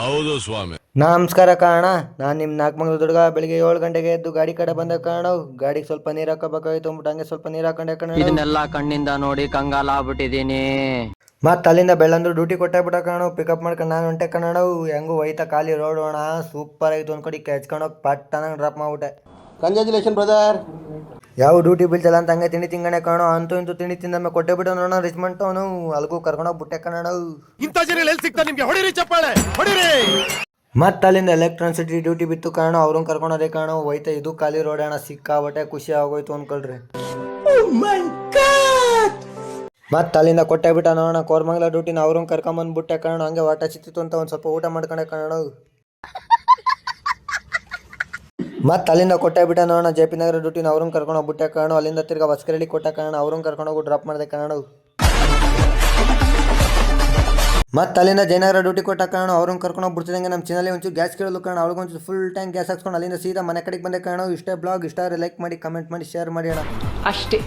ಹೌದು ಸ್ವಾಮಿ. ನಮಸ್ಕಾರ ಕಾರಣ ನಾನು ನಿಮ್ಮ ನಾಲ್ಕು ದುಡ್ಗ ಬೆಳಿಗ್ಗೆ 7 ಗಂಟೆಗೆ ಎದ್ದು ಗಾಡಿ ಕಡೆ ಬಂದ ಕಾರಣ ಗಾಡಿಗೆ ಸ್ವಲ್ಪ ನೀರು ಹಾಕೋಬೇಕಾಗಿತ್ತು ಅಂದ್ಬಿಟ್ಟು ಹಂಗೆ ಸ್ವಲ್ಪ ನೀರು ಹಾಕೊಂಡೆ ಕಣ. ಇದನ್ನೆಲ್ಲ ಕಣ್ಣಿಂದ ನೋಡಿ ಕಂಗಾಲ ಆಗ್ಬಿಟ್ಟಿದೀನಿ. ಮತ್ತೆ ಅಲ್ಲಿಂದ ಬೆಳ್ಳಂದ್ರು ಡ್ಯೂಟಿ ಕೊಟ್ಟಾಗ್ಬಿಟ್ಟ ಕಣ. ಪಿಕಪ್ ಮಾಡ್ಕೊಂಡು ನಾನು ಹೊಂಟೆ ಕಣ. ಹೆಂಗು ಹೋಯ್ತಾ ಖಾಲಿ ರೋಡ್ ಹೋಣ ಸೂಪರ್ ಆಯ್ತು ಒಂದು ಕಡೆ ಕೆಚ್ಕೊಂಡೋಗಿ ಪಟ್ಟನಾಗ ಡ್ರಾಪ್ ಮಾಡ್ಬಿಟ್ಟೆ. Congratulation brother. ಯಾವ ಡ್ಯೂಟಿ ಬೀಳ್ತಲ್ಲ ಅಂತ ಹಂಗೆ ತಿಂಡಿ ತಿಂಗಣೆ ಕಾಣೋ ಅಂತೂ ಇಂತೂ ತಿಂಡಿ ತಿಂದಮ್ಮೆ ಕೊಟ್ಟೆ ಬಿಟ್ಟು ನೋಡೋಣ ರಿಚ್ಮೆಂಟ್ ಅವನು ಅಲ್ಗೂ ಕರ್ಕೊಂಡೋಗಿ ಬಿಟ್ಟೆ ಕಣ. ಇಂಥ ಜನ ಎಲ್ಲಿ ಸಿಗ್ತಾ ನಿಮ್ಗೆ? ಹೊಡಿರಿ ಚಪ್ಪಾಳೆ ಹೊಡಿರಿ. ಮತ್ತೆ ಅಲ್ಲಿಂದ ಎಲೆಕ್ಟ್ರಾನ್ಸಿಟಿ ಡ್ಯೂಟಿ ಬಿತ್ತು ಕಾಣೋ. ಅವ್ರನ್ನ ಕರ್ಕೊಂಡೋದೆ ಕಾಣೋ. ಹೋಯ್ತಾ ಇದು ಖಾಲಿ ರೋಡ್ ಅಣ್ಣ ಸಿಕ್ಕಾಬಟ್ಟೆ ಖುಷಿ ಆಗೋಯ್ತು ಅನ್ಕೊಳ್ರಿ. ಮತ್ತೆ ಅಲ್ಲಿಂದ ಕೊಟ್ಟೆ ಬಿಟ್ಟ ನೋಡೋಣ ಕೋರ್ಮಂಗ್ಲ ಡ್ಯೂಟಿನ ಅವ್ರನ್ನ ಕರ್ಕೊಂಬಂದ್ಬಿಟ್ಟೆ ಕಾಣೋ. ಹಂಗೆ ವಾಟ ಚಿತ್ತಿತ್ತು ಅಂತ ಒಂದು ಸ್ವಲ್ಪ ಊಟ ಮಾಡ್ಕೊಂಡೆ ಕಾಣೋ. ಮತ್ತೆ ಅಲ್ಲಿಂದ ಕೊಟ್ಟೆ ಬಿಟ್ಟ ನೋಡೋಣ ಜೆ ಪಿ ನಗರ ಡ್ಯೂಟಿನ ಅವ್ರನ್ನ ಕರ್ಕೊಂಡು ಹೋಗ್ಬಿಟ್ಟೆ ಕಾಣೋ. ಅಲ್ಲಿಂದ ತಿರ್ಗಾ ಹೊಸಕರಳ್ಳಿ ಕೊಟ್ಟ ಕಾಣೋ. ಅವ್ರನ್ನ ಕರ್ಕೊಂಡೋಗಿ ಡ್ರಾಪ್ ಮಾಡಿದೆ ಕಾಣೋ. ಮತ್ತೆ ಅಲ್ಲಿಂದ ಜಯನಗರ ಡ್ಯೂಟಿ ಕೊಟ್ಟ ಕಾರಣ ಅವ್ರನ್ನ ಕರ್ಕೊಂಡು ಹೋಗ್ಬಿಡ್ತಿದಂಗೆ ನಮ್ಮ ಚಾನಲ್ ಒಂಚೂರು ಗ್ಯಾಸ್ ಕೇಳಲು ಕಾರಣ ಅವ್ರಿಗೊಂಚೂರು ಫುಲ್ ಟ್ಯಾಂಕ್ ಗ್ಯಾಸ್ ಹಾಕ್ಸ್ಕೊಂಡು ಅಲ್ಲಿಂದ ಸೀದಾ ಮನೆ ಕಡೆಗೆ ಬಂದೆ ಕಾರಣ. ಇಷ್ಟೇ ಬ್ಲಾಗ್ ಇಷ್ಟ ಲೈಕ್ ಮಾಡಿ ಕಮೆಂಟ್ ಮಾಡಿ ಶೇರ್ ಮಾಡಿ ಅಣ್ಣ ಅಷ್ಟೇ.